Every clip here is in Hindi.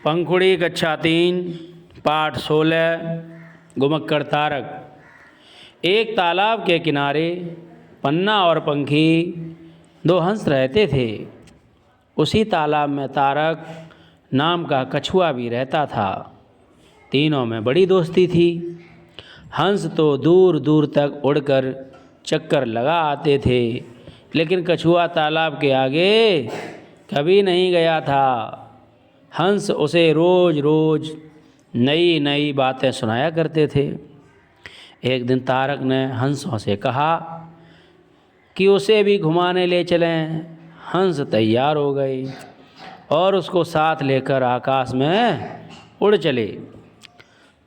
पंखुड़ी कक्षा 3 पाठ 16 घुमक्कड़ तारक। एक तालाब के किनारे पन्ना और पंखी दो हंस रहते थे। उसी तालाब में तारक नाम का कछुआ भी रहता था। तीनों में बड़ी दोस्ती थी। हंस तो दूर दूर तक उड़कर चक्कर लगा आते थे, लेकिन कछुआ तालाब के आगे कभी नहीं गया था। हंस उसे रोज़ रोज़ नई नई बातें सुनाया करते थे। एक दिन तारक ने हंसों से कहा कि उसे भी घुमाने ले चलें। हंस तैयार हो गए और उसको साथ लेकर आकाश में उड़ चले।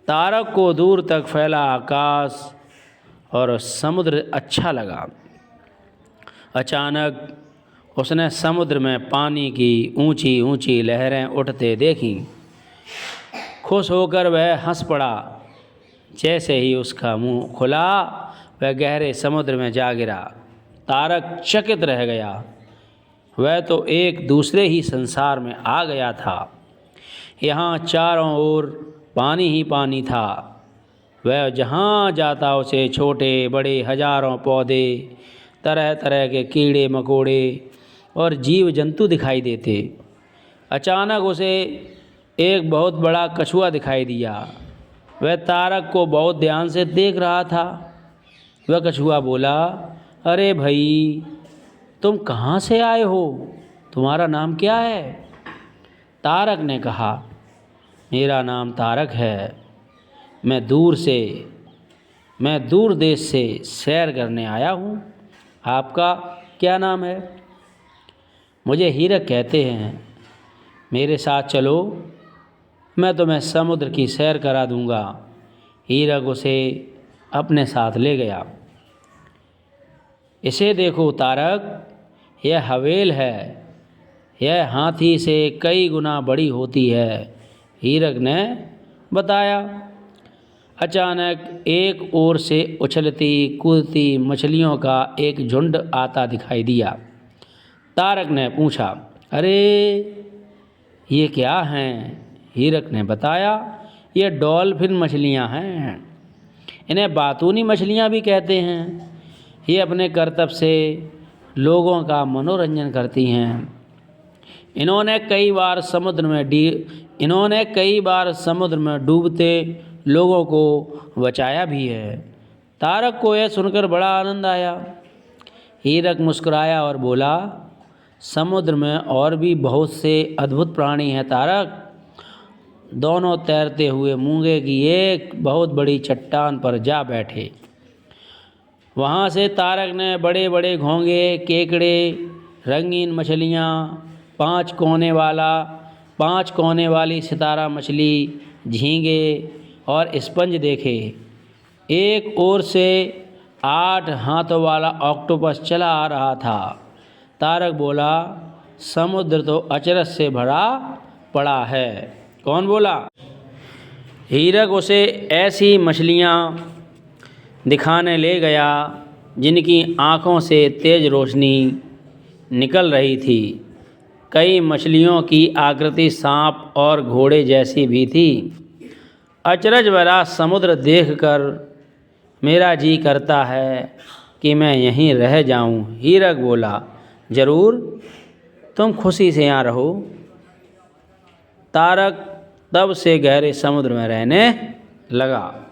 तारक को दूर तक फैला आकाश और समुद्र अच्छा लगा। अचानक उसने समुद्र में पानी की ऊंची ऊंची लहरें उठते देखीं। खुश होकर वह हंस पड़ा। जैसे ही उसका मुंह खुला, वह गहरे समुद्र में जा गिरा। तारक चकित रह गया। वह तो एक दूसरे ही संसार में आ गया था। यहाँ चारों ओर पानी ही पानी था। वह जहाँ जाता उसे छोटे बड़े हजारों पौधे, तरह तरह के कीड़े मकोड़े और जीव जंतु दिखाई देते। अचानक उसे एक बहुत बड़ा कछुआ दिखाई दिया। वह तारक को बहुत ध्यान से देख रहा था। वह कछुआ बोला, अरे भाई, तुम कहाँ से आए हो? तुम्हारा नाम क्या है? तारक ने कहा, मेरा नाम तारक है। मैं दूर देश से सैर करने आया हूँ। आपका क्या नाम है? मुझे हीरक कहते हैं। मेरे साथ चलो, मैं तुम्हें समुद्र की सैर करा दूँगा। हीरक उसे अपने साथ ले गया। इसे देखो तारक, यह हवेल है। यह हाथी से कई गुना बड़ी होती है, हीरक ने बताया। अचानक एक ओर से उछलती कूदती मछलियों का एक झुंड आता दिखाई दिया। तारक ने पूछा, अरे ये क्या हैं? हीरक ने बताया, ये डॉल्फिन मछलियां हैं। इन्हें बातूनी मछलियां भी कहते हैं। ये अपने करतब से लोगों का मनोरंजन करती हैं। इन्होंने कई बार समुद्र में डूबते लोगों को बचाया भी है। तारक को यह सुनकर बड़ा आनंद आया। हीरक मुस्कुराया और बोला, समुद्र में और भी बहुत से अद्भुत प्राणी हैं तारक। दोनों तैरते हुए मूंगे की एक बहुत बड़ी चट्टान पर जा बैठे। वहाँ से तारक ने बड़े बड़े घोंगे, केकड़े, रंगीन मछलियाँ, 5 कोने वाली सितारा मछली, झींगे और स्पंज देखे। एक ओर से 8 हाथों वाला ऑक्टोपस चला आ रहा था। तारक बोला, समुद्र तो अचरज से भरा पड़ा है। कौन बोला? हीरक उसे ऐसी मछलियाँ दिखाने ले गया जिनकी आँखों से तेज रोशनी निकल रही थी। कई मछलियों की आकृति सांप और घोड़े जैसी भी थी। अचरज भरा समुद्र देखकर मेरा जी करता है कि मैं यहीं रह जाऊं। हीरक बोला, ज़रूर, तुम खुशी से यहाँ रहो। तारक तब से गहरे समुद्र में रहने लगा।